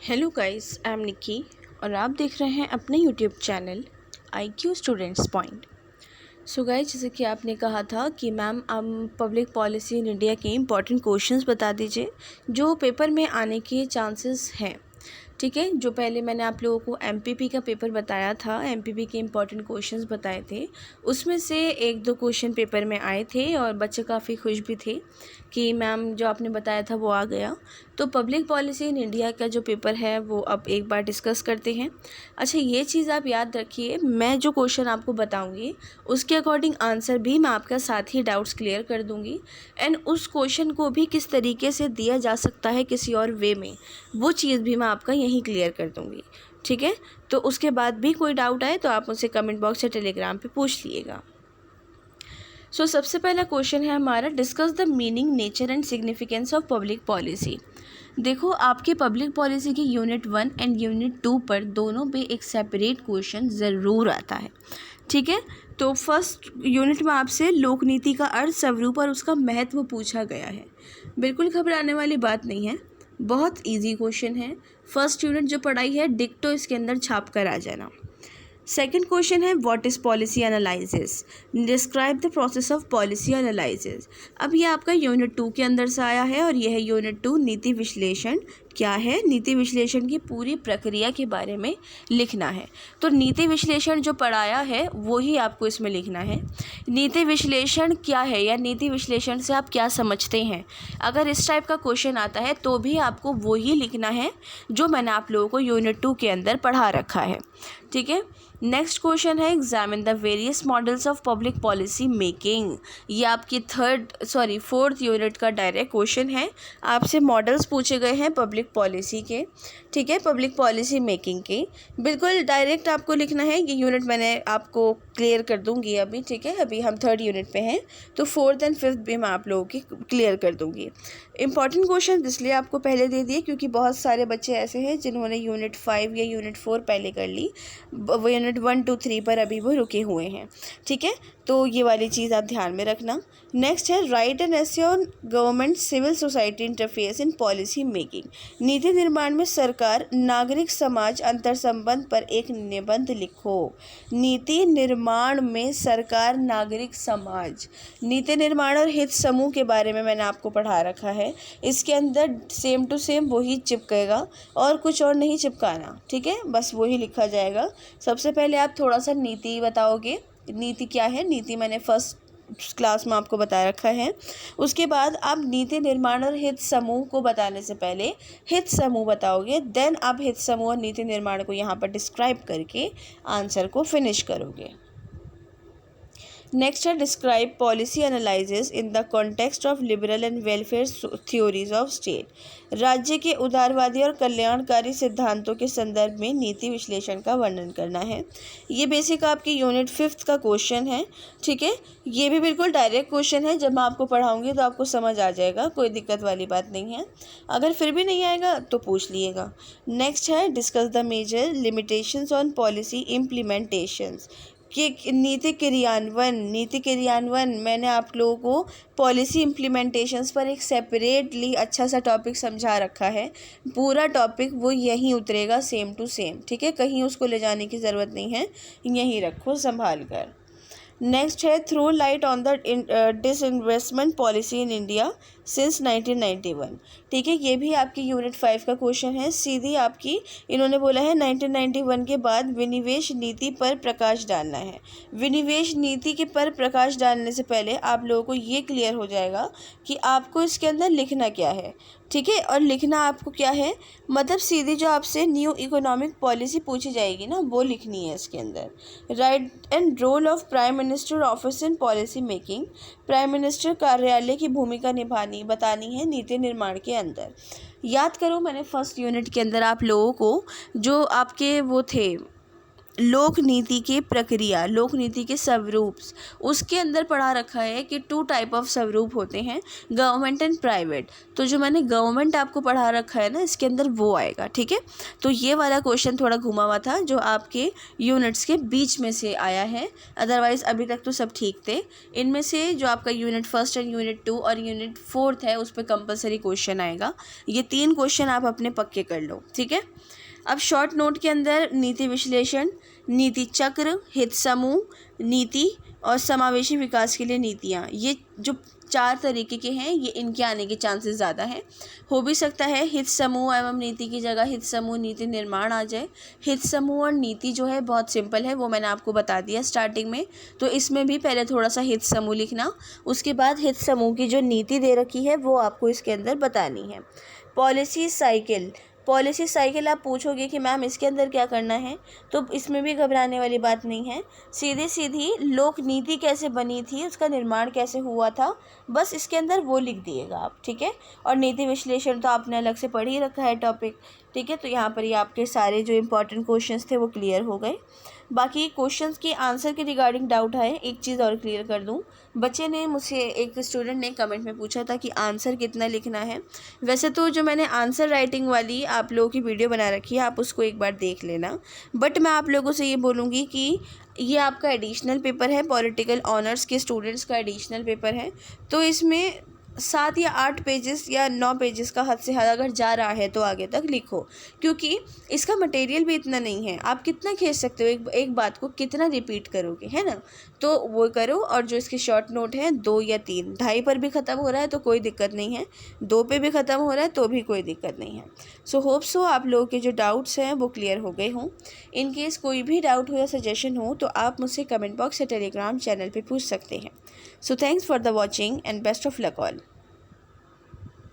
Hello guys, I am Nikki और आप देख रहे हैं अपने YouTube channel IQ students point. So guys, जैसे कि आपने कहा था कि मैम आप पब्लिक पॉलिसी इन इंडिया के इम्पॉर्टेंट क्वेश्चंस बता दीजिए जो पेपर में आने के चांसेस हैं। ठीक है, जो पहले मैंने आप लोगों को MPP का पेपर बताया था, MPP के इम्पॉर्टेंट क्वेश्चंस बताए थे, उसमें से एक दो क्वेश्चन पेपर में आए थे और बच्चे काफ़ी खुश भी थे कि मैम जो आपने बताया था वो आ गया। तो पब्लिक पॉलिसी इन इंडिया का जो पेपर है वो अब एक बार डिस्कस करते हैं। अच्छा, ये चीज़ आप याद रखिए, मैं जो क्वेश्चन आपको बताऊंगी उसके अकॉर्डिंग आंसर भी मैं आपका साथ ही डाउट्स क्लियर कर दूंगी एंड उस क्वेश्चन को भी किस तरीके से दिया जा सकता है किसी और वे में, वो चीज़ भी मैं आपका यहीं क्लियर कर दूंगी। ठीक है, तो उसके बाद भी कोई डाउट आए तो आप मुझसे कमेंट बॉक्स या टेलीग्राम पे पूछ लिएगा। सबसे पहला क्वेश्चन है हमारा, discuss the meaning, nature and significance of public policy. देखो, आपके पब्लिक पॉलिसी की यूनिट 1 एंड यूनिट 2 पर दोनों पे एक सेपरेट क्वेश्चन ज़रूर आता है। ठीक है, तो फर्स्ट यूनिट में आपसे लोक नीति का अर्थ, स्वरूप और उसका महत्व पूछा गया है। बिल्कुल घबराने वाली बात नहीं है, बहुत इजी क्वेश्चन है। फर्स्ट यूनिट जो पढ़ाई है डिक्टो इसके अंदर छाप कर आ जाना। सेकेंड क्वेश्चन है, what is policy analysis, describe the process of policy analysis. अब ये आपका यूनिट 2 के अंदर से आया है और यह है यूनिट 2, नीति विश्लेषण क्या है। नीति विश्लेषण की पूरी प्रक्रिया के बारे में लिखना है। तो नीति विश्लेषण जो पढ़ाया है वो ही आपको इसमें लिखना है। नीति विश्लेषण क्या है या नीति विश्लेषण से आप क्या समझते हैं, अगर इस टाइप का क्वेश्चन आता है तो भी आपको वो ही लिखना है जो मैंने आप लोगों को यूनिट 2 के अंदर पढ़ा रखा है। ठीक है, नेक्स्ट क्वेश्चन है, examine the various models of public policy making. ये आपकी फोर्थ यूनिट का डायरेक्ट क्वेश्चन है। आपसे मॉडल्स पूछे गए हैं पब्लिक पॉलिसी के। ठीक है, पब्लिक पॉलिसी मेकिंग के बिल्कुल डायरेक्ट आपको लिखना है। ये यूनिट मैंने आपको क्लियर कर दूंगी अभी। ठीक है, अभी हम थर्ड यूनिट पे हैं तो फोर्थ एंड फिफ्थ भी मैं आप लोगों की क्लियर कर दूंगी। इंपॉर्टेंट क्वेश्चन इसलिए आपको पहले दे दिए क्योंकि बहुत सारे बच्चे ऐसे हैं जिन्होंने यूनिट 5 या यूनिट 4 पहले कर ली, वो यूनिट 1 2 3 पर अभी वो रुके हुए हैं। ठीक है, तो ये वाली चीज़ आप ध्यान में रखना। नेक्स्ट है, write an essay on government civil society interface in policy making. नीति निर्माण में सरकार नागरिक समाज अंतर संबंध पर एक निबंध लिखो। नीति निर्माण में सरकार नागरिक समाज, नीति निर्माण और हित समूह के बारे में मैंने आपको पढ़ा रखा है। इसके अंदर सेम टू सेम वही चिपकेगा और कुछ और नहीं चिपकाना। ठीक है, बस वही लिखा जाएगा। सबसे पहले आप थोड़ा सा नीति बताओगे, नीति क्या है। नीति मैंने फर्स्ट क्लास में आपको बता रखा है। उसके बाद आप नीति निर्माण और हित समूह को बताने से पहले हित समूह बताओगे, देन आप हित समूह और नीति निर्माण को यहाँ पर डिस्क्राइब करके आंसर को फिनिश करोगे। नेक्स्ट है, describe policy analysis in the context of liberal and welfare theories of state. राज्य के उदारवादी और कल्याणकारी सिद्धांतों के संदर्भ में नीति विश्लेषण का वर्णन करना है। ये बेसिक आपकी यूनिट 5 का क्वेश्चन है। ठीक है, ये भी बिल्कुल डायरेक्ट क्वेश्चन है, जब मैं आपको पढ़ाऊँगी तो आपको समझ आ जाएगा, कोई दिक्कत वाली बात नहीं है। अगर फिर भी नहीं आएगा तो पूछ लिएगा। नेक्स्ट है, discuss the major limitations on policy implementations. कि नीति क्रियान्वयन मैंने आप लोगों को पॉलिसी इम्प्लीमेंटेशंस पर एक सेपरेटली अच्छा सा टॉपिक समझा रखा है। पूरा टॉपिक वो यहीं उतरेगा सेम टू सेम। ठीक है, कहीं उसको ले जाने की ज़रूरत नहीं है, यहीं रखो संभाल कर। नेक्स्ट है, throw light on the disinvestment policy in India since 1991। ठीक है, ये भी आपकी यूनिट 5 का क्वेश्चन है। सीधी आपकी इन्होंने बोला है 1991 के बाद विनिवेश नीति पर प्रकाश डालना है। विनिवेश नीति के पर प्रकाश डालने से पहले आप लोगों को ये क्लियर हो जाएगा कि आपको इसके अंदर लिखना क्या है। ठीक है, और लिखना आपको क्या है, मतलब सीधी जो आपसे न्यू इकोनॉमिक पॉलिसी पूछी जाएगी ना वो लिखनी है इसके अंदर। Write and role of prime minister office in policy making. Prime minister कार्यालय की भूमिका बतानी है नीति निर्माण के अंदर। याद करो, मैंने फर्स्ट यूनिट के अंदर आप लोगों को जो आपके वो थे लोक नीति के प्रक्रिया, लोक नीति के स्वरूप, उसके अंदर पढ़ा रखा है कि 2 टाइप ऑफ स्वरूप होते हैं, गवर्नमेंट एंड प्राइवेट। तो जो मैंने गवर्नमेंट आपको पढ़ा रखा है ना, इसके अंदर वो आएगा, ठीक है। तो ये वाला क्वेश्चन थोड़ा घुमा हुआ था जो आपके यूनिट्स के बीच में से आया है, अदरवाइज अभी तक तो सब ठीक थे। इनमें से जो आपका यूनिट 1 एंड यूनिट 2 और यूनिट 4 है उस पर कंपलसरी क्वेश्चन आएगा। ये 3 क्वेश्चन आप अपने पक्के कर लो, ठीक है। अब शॉर्ट नोट के अंदर नीति विश्लेषण, नीति चक्र, हित समूह, नीति और समावेशी विकास के लिए नीतियाँ, ये जो 4 तरीके के हैं, ये इनके आने के चांसेस ज़्यादा हैं। हो भी सकता है हित समूह एवं नीति की जगह हित समूह नीति निर्माण आ जाए। हित समूह और नीति जो है बहुत सिंपल है, वो मैंने आपको बता दिया स्टार्टिंग में। तो इसमें भी पहले थोड़ा सा हित समूह लिखना, उसके बाद हित समूह की जो नीति दे रखी है वो आपको इसके अंदर बतानी है। पॉलिसी साइकिल, पॉलिसी साइकिल आप पूछोगे कि मैम इसके अंदर क्या करना है, तो इसमें भी घबराने वाली बात नहीं है। सीधी सीधी लोक नीति कैसे बनी थी, उसका निर्माण कैसे हुआ था, बस इसके अंदर वो लिख दिएगा आप, ठीक है। और नीति विश्लेषण तो आपने अलग से पढ़ ही रखा है टॉपिक, ठीक है। तो यहाँ पर ये आपके सारे जो इंपॉर्टेंट क्वेश्चंस थे वो क्लियर हो गए। बाकी क्वेश्चंस के आंसर के रिगार्डिंग डाउट है, एक चीज़ और क्लियर कर दूं, बच्चे ने मुझसे, एक स्टूडेंट ने कमेंट में पूछा था कि आंसर कितना लिखना है। वैसे तो जो मैंने आंसर राइटिंग वाली आप लोगों की वीडियो बना रखी है, आप उसको एक बार देख लेना, बट मैं आप लोगों से ये बोलूँगी कि ये आपका एडिशनल पेपर है, पॉलिटिकल ऑनर्स के स्टूडेंट्स का एडिशनल पेपर है। तो इसमें 7 या 8 पेजेस या 9 पेजेस का हद से ज़्यादा अगर जा रहा है तो आगे तक लिखो, क्योंकि इसका मटेरियल भी इतना नहीं है। आप कितना खींच सकते हो, एक बात को कितना रिपीट करोगे, है ना। तो वो करो। और जो इसके शॉर्ट नोट हैं 2 या 3, 2.5 पर भी ख़त्म हो रहा है तो कोई दिक्कत नहीं है, 2 पे भी ख़त्म हो रहा है तो भी कोई दिक्कत नहीं है। सो होप सो आप लोगों के जो डाउट्स हैं वो क्लियर हो गए हों। इन केस कोई भी डाउट हो या सजेशन हो तो आप मुझसे कमेंट बॉक्स या टेलीग्राम चैनल पर पूछ सकते हैं। So thanks for the watching and best of luck all.